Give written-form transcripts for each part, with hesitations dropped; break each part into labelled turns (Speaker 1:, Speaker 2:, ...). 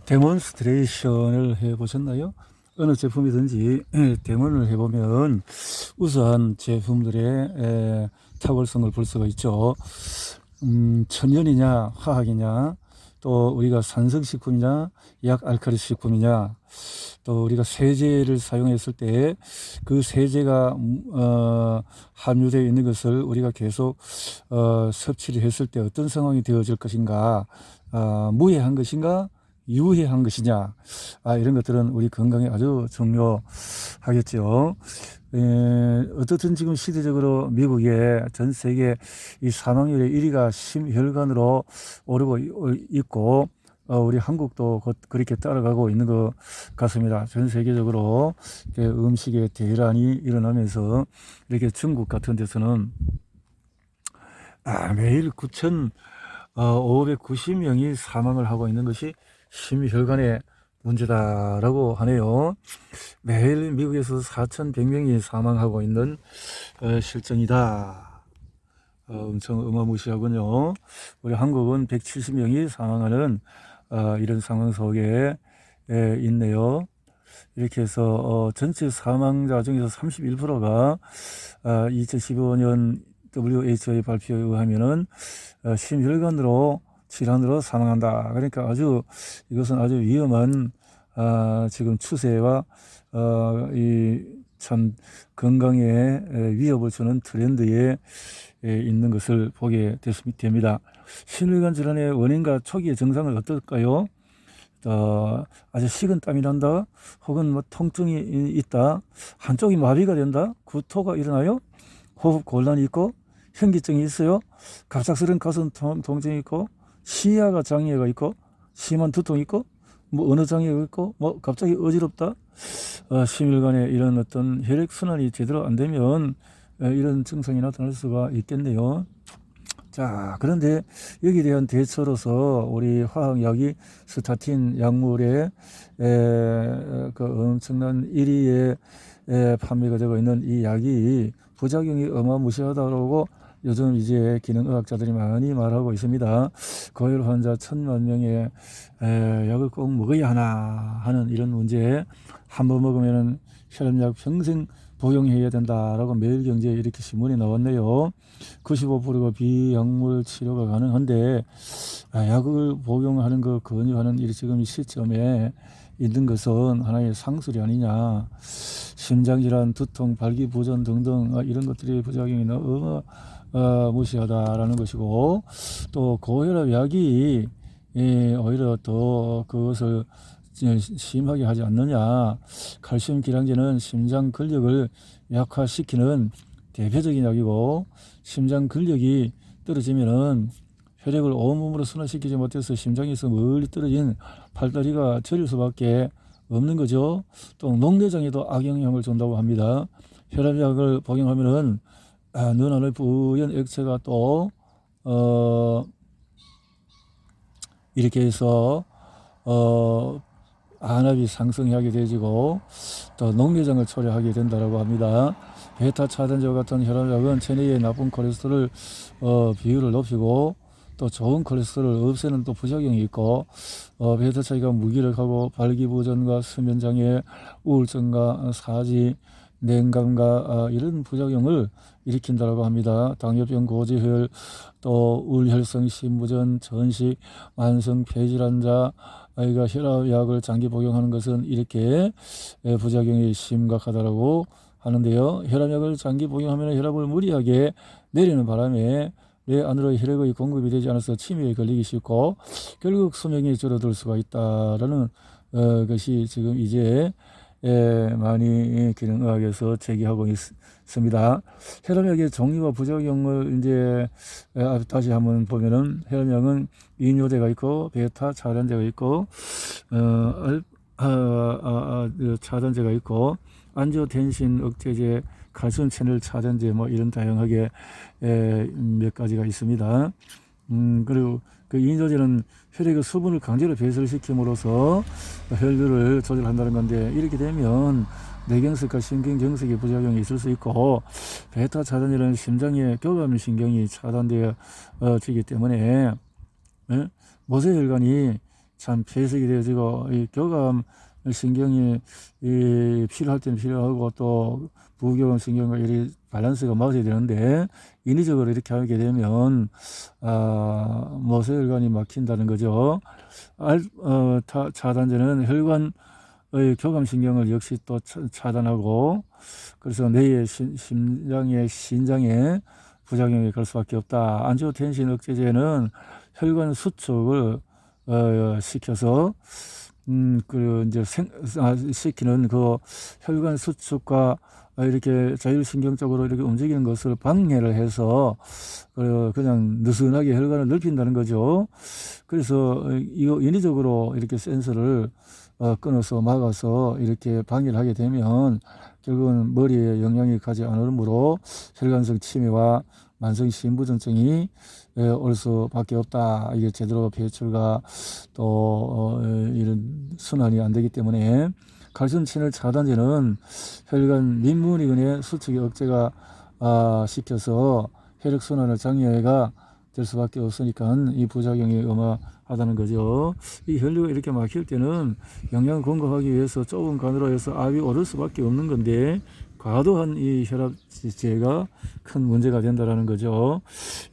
Speaker 1: 데몬스트레이션을 해보셨나요? 어느 제품이든지 데몬을 해보면 우수한 제품들의 탁월성을 볼 수가 있죠. 천연이냐 화학이냐, 또 우리가 산성식품이냐 약 알칼리 식품이냐, 또 우리가 세제를 사용했을 때 그 세제가 함유되어 있는 것을 우리가 계속 섭취를 했을 때 어떤 상황이 되어질 것인가, 무해한 것인가 유해한 것이냐, 이런 것들은 우리 건강에 아주 중요하겠죠. 어떻든 지금 시대적으로 미국에 전 세계 이 사망률의 1위가 심혈관으로 오르고 있고, 우리 한국도 곧 그렇게 따라가고 있는 것 같습니다. 전 세계적으로 음식의 대란이 일어나면서 이렇게 중국 같은 데서는 매일 9,590명이 사망을 하고 있는 것이 심혈관의 문제다라고 하네요. 매일 미국에서 4,100명이 사망하고 있는 실정이다. 엄청 어마무시하군요. 우리 한국은 170명이 사망하는 이런 상황 속에 있네요. 이렇게 해서 전체 사망자 중에서 31%가 2015년 WHO의 발표에 의하면은 심혈관으로 질환으로 사망한다. 그러니까 이것은 아주 위험한 지금 추세와 이 참 건강에 위협을 주는 트렌드에 있는 것을 보게 됩니다. 심혈관 질환의 원인과 초기의 증상은 어떨까요? 아주 식은 땀이 난다, 혹은 뭐 통증이 있다, 한쪽이 마비가 된다, 구토가 일어나요, 호흡 곤란이 있고, 현기증이 있어요, 갑작스러운 가슴 통증이 있고, 시야가 장애가 있고, 심한 두통이 있고, 뭐 어느 장애가 있고, 뭐 갑자기 어지럽다. 심혈관에 이런 어떤 혈액순환이 제대로 안 되면 이런 증상이 나타날 수가 있겠네요. 자, 그런데 여기에 대한 대처로서 우리 화학약이 스타틴 약물의 그 엄청난 1위에 판매가 되고 있는 이 약이 부작용이 어마무시하다고 요즘 이제 기능의학자들이 많이 말하고 있습니다. 고혈 환자 1,000만 명의 약을 꼭 먹어야 하나 하는 이런 문제. 한번 먹으면 혈압약 평생 복용해야 된다라고 매일경제에 이렇게 신문이 나왔네요. 95%가 비약물 치료가 가능한데 약을 복용하는 거 권유하는 이 지금 시점에 있는 것은 하나의 상술이 아니냐. 심장질환, 두통, 발기부전 등등 이런 것들이 부작용이 너무 무시하다라는 것이고, 또 고혈압 약이 오히려 더 그것을 심하게 하지 않느냐. 칼슘 기량제는 심장 근력을 약화시키는 대표적인 약이고, 심장 근력이 떨어지면은 혈액을 온몸으로 순환시키지 못해서 심장에서 멀리 떨어진 팔다리가 저릴 수밖에 없는 거죠. 또 녹내장에도 악영향을 준다고 합니다. 혈압약을 복용하면은 눈 안의 뿌연 액체가 또 이렇게 해서 안압이 상승하게 되지고, 또 녹내장을 초래하게 된다고 합니다. 베타 차단제와 같은 혈압약은 체내의 나쁜 콜레스테롤 비율을 높이고, 또 좋은 콜레스테롤을 없애는 또 부작용이 있고, 베타 차이가 무기력하고 발기부전과 수면장애, 우울증과 사지, 냉감과 이런 부작용을 일으킨다고 합니다. 당뇨병, 고지혈, 또 우울혈성 심부전, 전식, 만성 폐질환자 아이가 혈압약을 장기 복용하는 것은 이렇게 부작용이 심각하다고 하는데요. 혈압약을 장기 복용하면 혈압을 무리하게 내리는 바람에 뇌 안으로 혈액의 공급이 되지 않아서 치매에 걸리기 쉽고 결국 수명이 줄어들 수가 있다라는 것이 지금 이제 많이 기능의학에서 제기하고 있습니다. 혈압약의 종류와 부작용을 이제 다시 한번 보면은, 혈압약은 이뇨제가 있고 베타 차단제가 있고 차단제가 있고 안지오텐신 억제제, 칼슘 채널 차단제, 뭐 이런 다양하게 몇 가지가 있습니다. 그리고 그 이뇨제는 혈액의 수분을 강제로 배설시킴으로써 혈류를 조절한다는 건데, 이렇게 되면 뇌경색과 신경경색의 부작용이 있을 수 있고, 베타 차단제는 심장의 교감신경이 차단되어지기 때문에 모세혈관이 참 폐석이 되어지고 이 교감 신경이 필요할 때는 필요하고 또 부교감 신경과 이 밸런스가 맞아야 되는데 인위적으로 이렇게 하게 되면 모세혈관이 막힌다는 거죠. 차단제는 혈관의 교감신경을 역시 또 차단하고 그래서 뇌의 신장에 부작용이 갈 수밖에 없다. 안지오텐신 억제제는 혈관 수축을 시켜서 이제 시키는 그 혈관 수축과 이렇게 자율신경적으로 이렇게 움직이는 것을 방해를 해서 그냥 느슨하게 혈관을 넓힌다는 거죠. 그래서 이거 인위적으로 이렇게 센서를 끊어서 막아서 이렇게 방해를 하게 되면 결국은 머리에 영향이 가지 않으므로 혈관성 치매와 만성 심부전증이 올 수밖에 없다. 이게 제대로 배출과 또 이런 순환이 안 되기 때문에 칼슘 친혈 차단제는 혈관 민물이근의 수축이 억제가 시켜서 혈액 순환을 장애가 될 수밖에 없으니까 이 부작용이 어마하다는 거죠. 이 혈류가 이렇게 막힐 때는 영양을 공급하기 위해서 좁은 간으로 해서 압이 오를 수밖에 없는 건데 과도한 이 혈압제가 큰 문제가 된다는 거죠.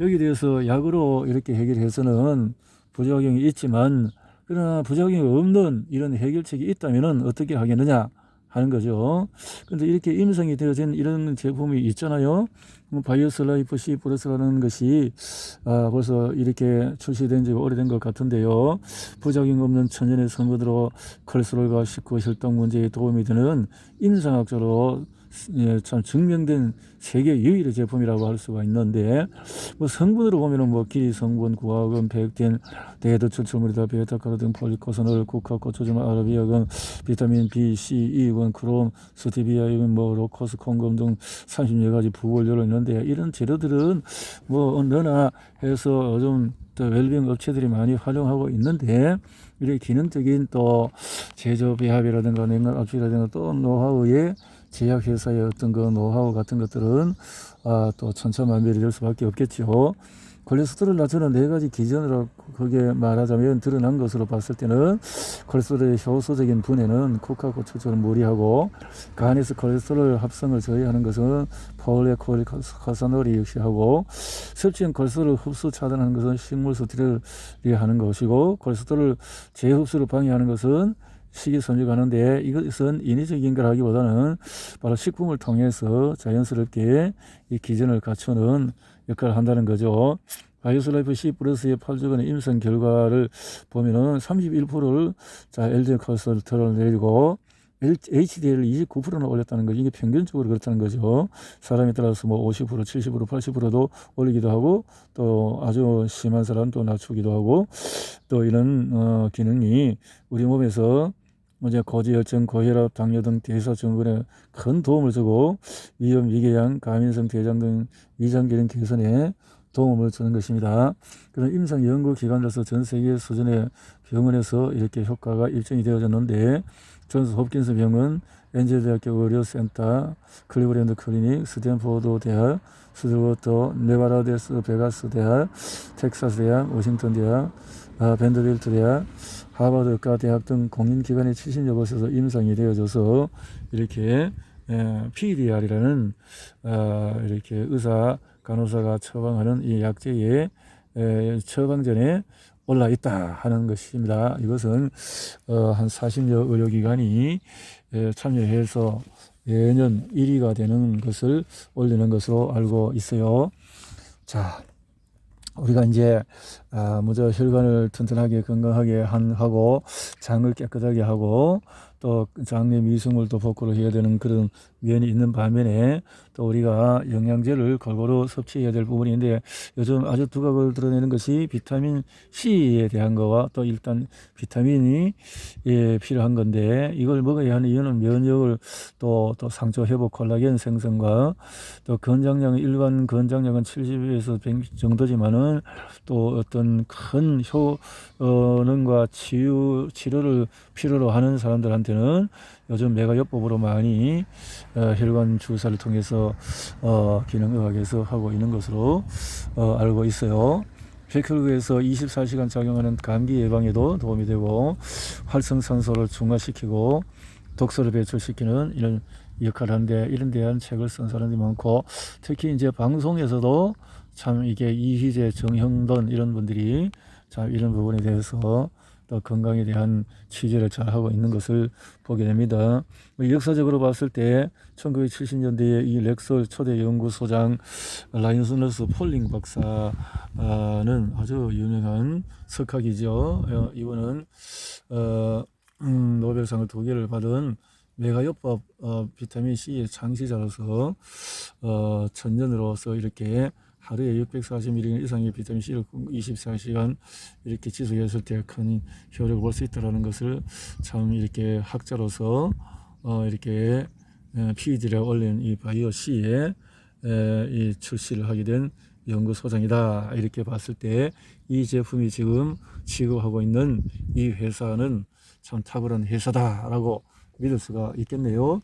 Speaker 1: 여기에 대해서 약으로 이렇게 해결해서는 부작용이 있지만 그러나 부작용이 없는 이런 해결책이 있다면 어떻게 하겠느냐 하는 거죠. 그런데 이렇게 임상이 되어진 이런 제품이 있잖아요. 바이오스라이프 C 플러스라는 것이 벌써 이렇게 출시된 지 오래된 것 같은데요. 부작용 없는 천연의 성분으로 콜레스테롤과 식후 혈당 문제에 도움이 되는 임상학적으로 참 증명된 세계 유일의 제품이라고 할 수가 있는데 뭐 성분으로 보면은 뭐 기리 성분, 구화금, 백틴, 대도 추출물이다, 베타카로틴, 폴리코선올, 국화, 고초점, 아라비아금, 비타민 B, C, E군, 크롬, 스티비아, 뭐 로코스, 콩금 등 30여 가지 부원료로 있는데 이런 재료들은 뭐 너나 해서 요즘 웰빙 업체들이 많이 활용하고 있는데 이렇게 기능적인 또 제조 배합이라든가 냉각 압축이라든가 또 노하우의 제약회사의 어떤 그 노하우 같은 것들은 또 천차만별이 될 수밖에 없겠죠. 콜레스테롤 낮추는 네 가지 기전으로 거기에 말하자면 드러난 것으로 봤을 때는 콜레스테롤의 효소적인 분해는 코카고추처럼 무리하고 간에서 콜레스테롤 합성을 저해하는 것은 폴레코사놀이 역시 하고 섭취형 콜레스테롤 흡수 차단하는 것은 식물수 딜이 하는 것이고 콜레스테롤 재흡수를 방해하는 것은 식이섬유가는데 이것은 인위적인 걸 하기보다는 바로 식품을 통해서 자연스럽게 이 기전을 갖추는 역할을 한다는 거죠. 바이오스라이프 C 플러스의 8주간의 임상 결과를 보면은 31%를 LDL 콜레스테롤을 내리고 HDL을 29%나 올렸다는 거죠. 이게 평균적으로 그렇다는 거죠. 사람에 따라서 뭐 50%, 70%, 80%도 올리기도 하고 또 아주 심한 사람은 또 낮추기도 하고 또 이런 기능이 우리 몸에서 이제 고지혈증, 고혈압, 당뇨 등 대사 증후군에 큰 도움을 주고 위염, 위궤양, 가민성 대장 등 위장 기능 개선에 도움을 주는 것입니다. 그런 임상 연구 기관에서 전 세계 수준의 병원에서 이렇게 효과가 입증이 되어졌는데 존스 홉킨스 병원, 엔젤대학교 의료센터, 클리브랜드 클리닉, 스탠포드 대학, 스튜어트, 네바다데스 베가스 대학, 텍사스 대학, 워싱턴 대학, 밴더빌트 대학, 하버드 의과 대학 등 공인기관의 70여 곳에서 임상이 되어져서 이렇게 PDR이라는 이렇게 의사 간호사가 처방하는 이 약제의 처방전에 올라 있다 하는 것입니다. 이것은 한 40여 의료기관이 참여해서 매년 1위가 되는 것을 올리는 것으로 알고 있어요. 자, 우리가 이제 먼저 혈관을 튼튼하게 건강하게 하고 장을 깨끗하게 하고 또 장내 미생물도 복구를 해야 되는 그런 면이 있는 반면에 또 우리가 영양제를 골고루 섭취해야 될 부분인데 요즘 아주 두각을 드러내는 것이 비타민 C에 대한 거와 또 일단 비타민이 필요한 건데 이걸 먹어야 하는 이유는 면역을 또 상처 회복 콜라겐 생성과 또 건장량은 일반 건장량은 70에서 100 정도지만은 또 어떤 큰 효능과 치료를 필요로 하는 사람들한테는 요즘 메가요법으로 많이 혈관 주사를 통해서 기능의학에서 하고 있는 것으로 알고 있어요. 백혈구에서 24시간 작용하는 감기 예방에도 도움이 되고 활성산소를 중화시키고 독소를 배출시키는 이런 역할을 하는데 이런 대한 책을 쓴 사람들이 많고 특히 이제 방송에서도 참 이게 이희재, 정형돈 이런 분들이 참 이런 부분에 대해서 또 건강에 대한 취재를 잘 하고 있는 것을 보게 됩니다. 역사적으로 봤을 때 1970년대에 이 렉설 초대 연구소장 라이너스 폴링 박사는 아주 유명한 석학이죠. 이분은 노벨상을 2개를 받은 메가요법 비타민 C의 창시자로서 천년으로서 이렇게 하루에 640mg 이상의 비타민 C를 24시간 이렇게 지속했을 때 큰 효력을 볼 수 있다는 것을 참 이렇게 학자로서 이렇게 PhD를 올린 이 바이오 C에 이 출시를 하게 된 연구소장이다. 이렇게 봤을 때 이 제품이 지금 취급하고 있는 이 회사는 참 탁월한 회사다라고 믿을 수가 있겠네요.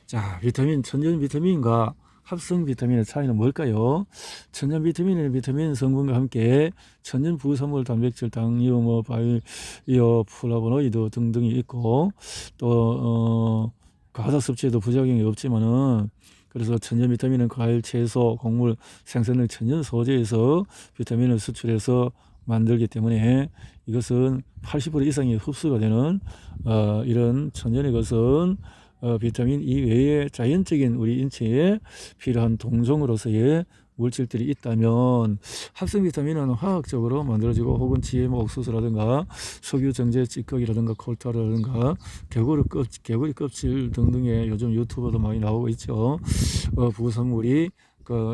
Speaker 1: 자, 천연 비타민과 합성 비타민의 차이는 뭘까요? 천연 비타민은 비타민 성분과 함께 천연 부산물, 단백질, 당류, 바이오 플라보노이드 등등이 있고 또 과다 섭취에도 부작용이 없지만은 그래서 천연 비타민은 과일, 채소, 곡물, 생선 등 천연 소재에서 비타민을 수출해서 만들기 때문에 이것은 80% 이상이 흡수가 되는 이런 천연의 것은 비타민 이외에 자연적인 우리 인체에 필요한 동종으로서의 물질들이 있다면 합성 비타민은 화학적으로 만들어지고 혹은 GMO 옥수수라든가 석유 정제 찌꺼기라든가 콜타라든가 개구리 껍질 등등의 요즘 유튜버도 많이 나오고 있죠. 부산물이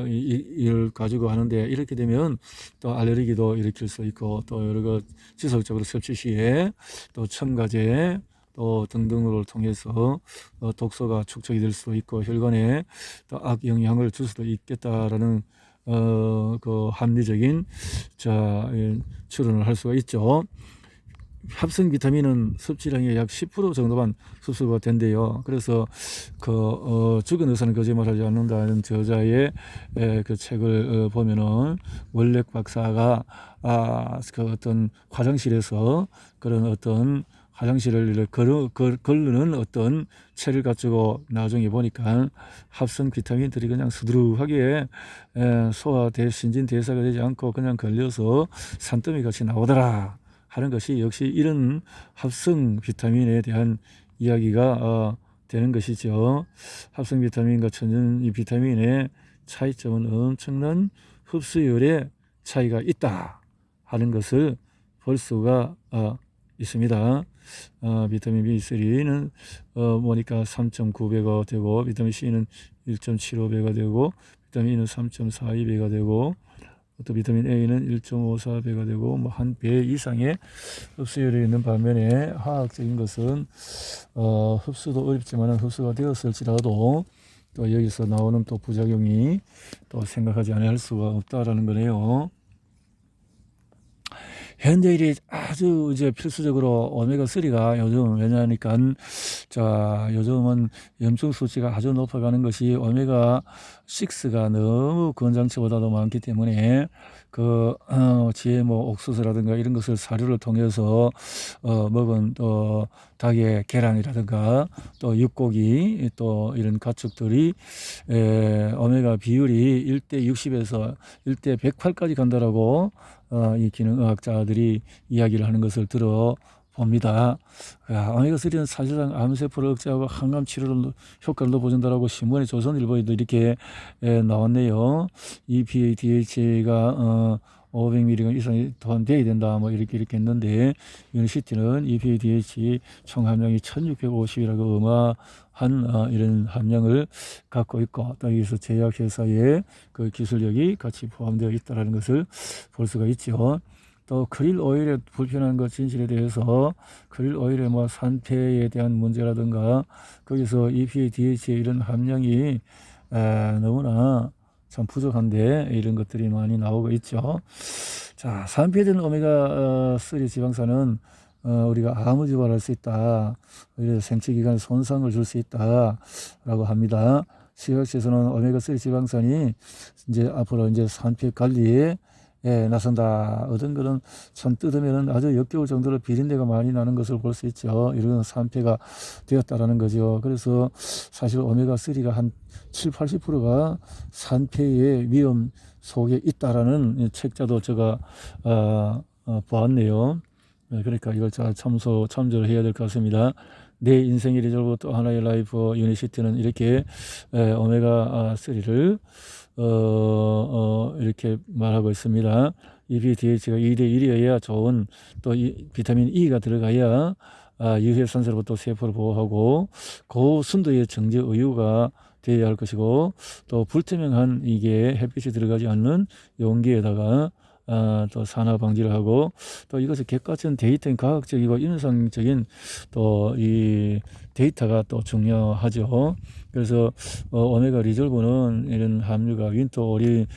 Speaker 1: 이를 가지고 하는데 이렇게 되면 또 알레르기도 일으킬 수 있고 또 여러 지속적으로 섭취 시에 또 첨가제 또 등등을 통해서 독소가 축적이 될 수도 있고 혈관에 또 악영향을 줄 수도 있겠다라는 그 합리적인 추론을 할 수가 있죠. 합성 비타민은 섭취량의 약 10% 정도만 흡수가 된대요. 그래서 죽은 의사는 거짓말하지 않는다는 저자의 그 책을 보면은 원렉 박사가 그 어떤 화장실에서 그런 어떤 화장실을 걸르는 어떤 채를 가지고 나중에 보니까 합성 비타민들이 그냥 수두룩하게 신진 대사가 되지 않고 그냥 걸려서 산더미 같이 나오더라 하는 것이 역시 이런 합성 비타민에 대한 이야기가 되는 것이죠. 합성 비타민과 천연 비타민의 차이점은 엄청난 흡수율의 차이가 있다 하는 것을 볼 수가 있습니다. 비타민 B3는 보니까 3.9배가 되고 비타민 C는 1.75배가 되고 비타민 E는 3.42배가 되고 또 비타민 A는 1.54배가 되고 뭐 한 배 이상의 흡수율이 있는 반면에 화학적인 것은 흡수도 어렵지만 흡수가 되었을지라도 또 여기서 나오는 또 부작용이 또 생각하지 않을 수가 없다라는 거네요. 현대 일이 아주 이제 필수적으로 오메가3가 요즘 왜냐하니까 요즘은 염증 수치가 아주 높아가는 것이 오메가6가 너무 건장치보다도 많기 때문에 GMO 옥수수라든가 이런 것을 사료를 통해서 먹은 또 닭의 계란이라든가 또 육고기 또 이런 가축들이 오메가 비율이 1:60에서 1:108까지 간다라고 이 기능의학자들이 이야기를 하는 것을 들어봅니다. 오메가3는 사실상 암세포를 억제하고 항암 치료를 효과를 높여준다라고 신문에 조선일보에도 이렇게 나왔네요. EPA, DHA가 500mg 이상이 포함되어야 된다 뭐 이렇게 했는데 유니시티는 EPA, DHA 총 함량이 1650이라고 어마한 이런 함량을 갖고 있고 또 여기서 제약회사의 그 기술력이 같이 포함되어 있다는 것을 볼 수가 있죠. 또 크릴 오일의 불편한 것 진실에 대해서 크릴 오일의 뭐 산패에 대한 문제라든가 거기서 EPA, DHA 이런 함량이 너무나 참 부족한데 이런 것들이 많이 나오고 있죠. 자, 산패된 오메가3 지방산은 우리가 암을 유발할 수 있다. 생체기관에 손상을 줄 수 있다라고 합니다. 식약처에서는 오메가3 지방산이 이제 앞으로 이제 산패 관리에 나선다. 어떤 거는 손 뜯으면 아주 역겨울 정도로 비린내가 많이 나는 것을 볼 수 있죠. 이런 산패가 되었다라는 거죠. 그래서 사실 오메가3가 한 7, 80%가 산패의 위험 속에 있다라는 책자도 제가 보았네요. 그러니까 이걸 잘 참조를 해야 될 것 같습니다. 내 인생의 리졸브 또 하나의 라이프 유니시티는 이렇게 오메가3를 이렇게 말하고 있습니다. EPDH가 2대 1이어야 좋은 또 비타민 E가 들어가야 유해산소로부터 세포를 보호하고 고순도의 정제 의유가 되어야 할 것이고 또 불투명한 이게 햇빛이 들어가지 않는 용기에다가 또 산화 방지를 하고 또 이것을 객관적인 데이터인 과학적이고 임상적인 또 이 데이터가 또 중요하죠. 그래서 오메가 리졸브는 이런 함유가 윈터 오일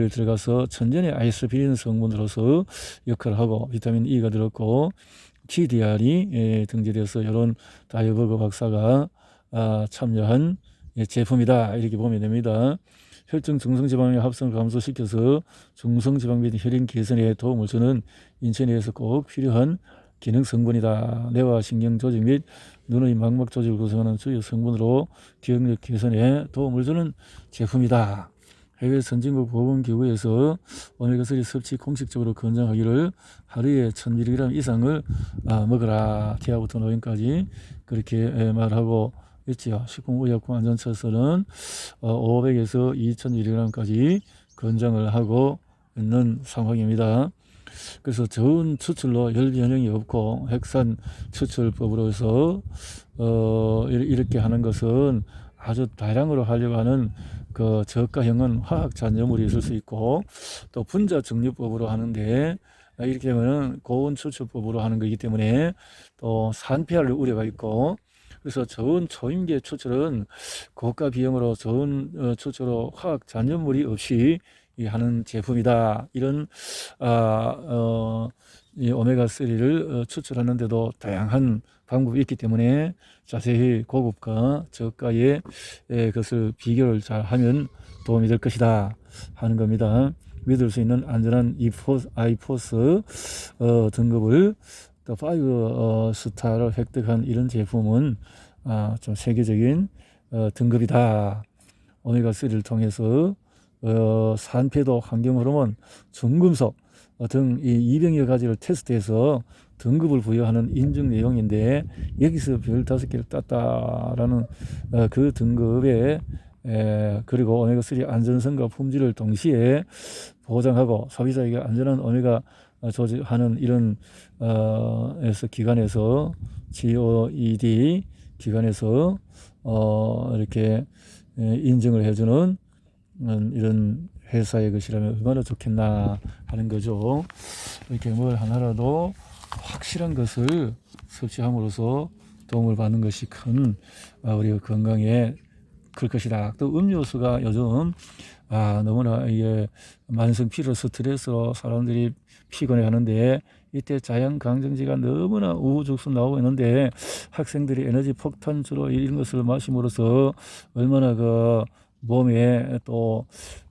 Speaker 1: 들어가서 천연의 아이소피린 성분으로서 역할을 하고 비타민 E가 들었고 GDR이 등재되어서 이런 다이버그 박사가 참여한 제품이다 이렇게 보면 됩니다. 혈중 중성지방의 합성을 감소시켜서 중성지방 및 혈행 개선에 도움을 주는 인체 내에서 꼭 필요한 기능 성분이다. 뇌와 신경 조직 및 눈의 망막 조직을 구성하는 주요 성분으로 기억력 개선에 도움을 주는 제품이다. 해외 선진국 보건기구에서 오메가3 섭취 공식적으로 권장하기를 하루에 1000mg 이상을 먹어라. 태아부터 노인까지 그렇게 말하고 있지요. 식품의약품안전처에서는 500에서 2000mg까지 권장을 하고 있는 상황입니다. 그래서 저온 추출로 열 변형이 없고 핵산 추출법으로 해서 이렇게 하는 것은 아주 다량으로 하려고 하는 그 저가형은 화학 잔여물이 있을 수 있고 또 분자 정류법으로 하는데 이렇게 하면은 고온 추출법으로 하는 거기 때문에 또 산패할 우려가 있고 그래서 저온 초임계 추출은 고가 비용으로 저온 추출로 화학 잔여물이 없이 하는 제품이다. 이런 이 오메가3를 추출하는데도 다양한 방법이 있기 때문에 자세히 고급과 저가의 것을 비교를 잘 하면 도움이 될 것이다 하는 겁니다. 믿을 수 있는 안전한 아이포스 등급을 또 5 스타를 획득한 이런 제품은 좀 세계적인 등급이다. 오메가3를 통해서 산패도, 환경호르몬, 중금속 등 이 200여 가지를 테스트해서 등급을 부여하는 인증 내용인데 여기서 별 5개를 땄다라는 그 등급에 그리고 오메가3 안전성과 품질을 동시에 보장하고 소비자에게 안전한 오메가 조직하는 이런 기관에서 GOED 기관에서 이렇게 인증을 해주는 이런 회사의 것이라면 얼마나 좋겠나 하는 거죠. 이렇게 뭘 하나라도 확실한 것을 섭취함으로써 도움을 받는 것이 큰 우리 건강에 클 것이다. 또 음료수가 요즘 너무나 이게 만성 피로 스트레스로 사람들이 피곤해 하는데 이때 자연 강정제가 너무나 우후죽순 나오고 있는데 학생들이 에너지 폭탄주로 이런 것을 마심으로써 얼마나 그 몸에 또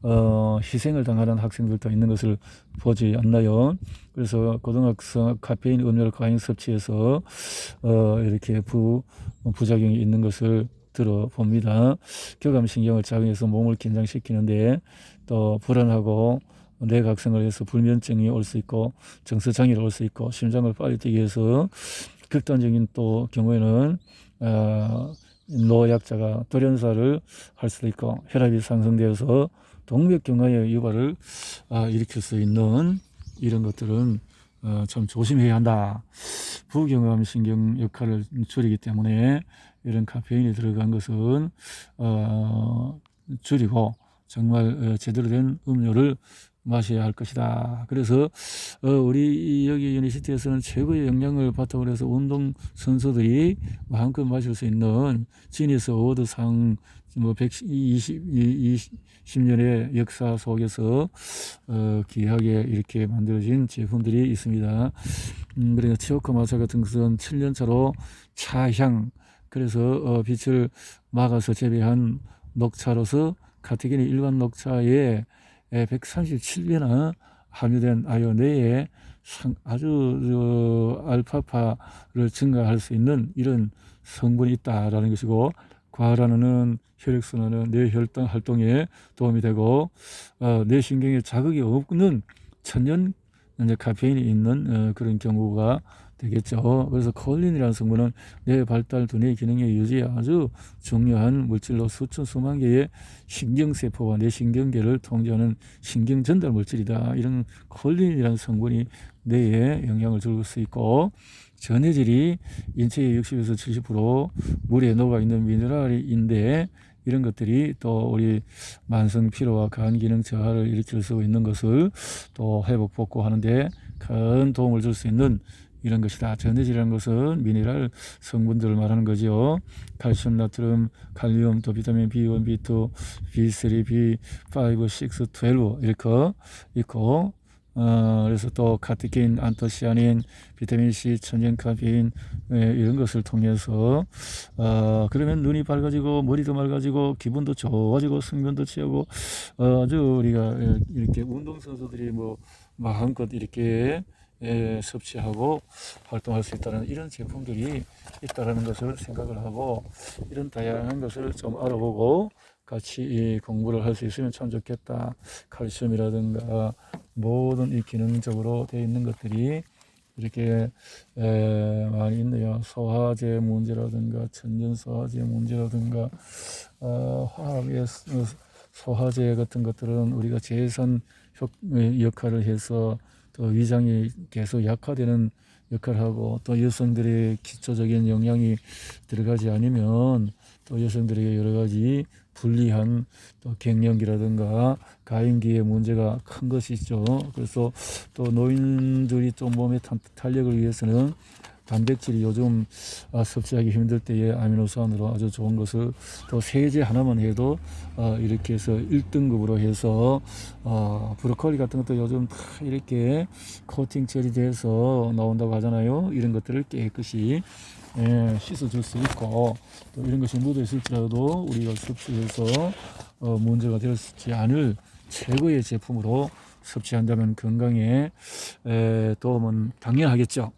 Speaker 1: 희생을 당하는 학생들도 있는 것을 보지 않나요? 그래서 고등학생 카페인 음료를 과잉 섭취해서 이렇게 부작용이 있는 것을 들어봅니다. 교감신경을 작용해서 몸을 긴장시키는데 또 불안하고 뇌각성을 해서 불면증이 올 수 있고 정서장애를 올 수 있고 심장을 빨리 뛰게 해서 극단적인 또 경우에는 노약자가 돌연사를 할 수도 있고 혈압이 상승되어서 동맥경화의 유발을 일으킬 수 있는 이런 것들은 참 조심해야 한다. 부경감신경 역할을 줄이기 때문에 이런 카페인이 들어간 것은 줄이고 정말 제대로 된 음료를 마셔야 할 것이다. 그래서 우리 여기 유니시티에서는 최고의 영양을 바탕으로 해서 운동 선수들이 마음껏 마실 수 있는 지니스 어워드상 120년의 역사 속에서 귀하게 이렇게 만들어진 제품들이 있습니다. 그러니까 치오카 마차 같은 것은 7년차로 차향 그래서 빛을 막아서 재배한 녹차로서 카테킨이 일반 녹차에 137배나 함유된 아유 뇌에 아주 알파파를 증가할 수 있는 이런 성분이 있다라는 것이고, 과란은 혈액순환은 뇌 혈당 활동에 도움이 되고 뇌신경에 자극이 없는 천연 이제 카페인이 있는 그런 경우가 되겠죠. 그래서 콜린이라는 성분은 뇌 발달, 두뇌 기능의 유지에 아주 중요한 물질로 수만 개의 신경세포와 뇌신경계를 통제하는 신경 전달 물질이다. 이런 콜린이라는 성분이 뇌에 영향을 줄 수 있고, 전해질이 인체의 60에서 70% 물에 녹아 있는 미네랄인데, 이런 것들이 또 우리 만성 피로와 간 기능 저하를 일으킬 수 있는 것을 또 회복 복구하는데 큰 도움을 줄 수 있는 이런 것이다. 전해질이라는 것은 미네랄 성분들을 말하는 거죠. 칼슘, 나트륨, 칼륨, 또 비타민 B1, B2, B3, B5, 6, 12 이렇게 있고, 그래서 또 카테킨, 안토시아닌, 비타민 C, 천연 카페인 이런 것을 통해서 그러면 눈이 밝아지고 머리도 맑아지고 기분도 좋아지고 성변도 취하고 아주 우리가 이렇게 운동선수들이 뭐 마음껏 이렇게 섭취하고 활동할 수 있다는 이런 제품들이 있다는 것을 생각을 하고, 이런 다양한 것을 좀 알아보고 같이 공부를 할 수 있으면 참 좋겠다. 칼슘이라든가 모든 이 기능적으로 되어 있는 것들이 이렇게 많이 있네요. 소화제 문제라든가 천연 소화제 문제라든가 화학의 소화제 같은 것들은 우리가 제선 역할을 해서 또 위장이 계속 약화되는 역할을 하고, 또 여성들의 기초적인 영양이 들어가지 않으면 또 여성들에게 여러 가지 불리한 또 갱년기라든가 가임기의 문제가 큰 것이죠. 그래서 또 노인들이 좀 몸의 탄력을 위해서는 단백질이 요즘 섭취하기 힘들 때에 아미노산으로 아주 좋은 것을, 또 세제 하나만 해도 이렇게 해서 1등급으로 해서 브로콜리 같은 것도 요즘 다 이렇게 코팅 처리돼서 나온다고 하잖아요. 이런 것들을 깨끗이 씻어줄 수 있고, 또 이런 것이 묻어 있을지라도 우리가 섭취해서 문제가 되지 않을 최고의 제품으로 섭취한다면 건강에 도움은 당연하겠죠.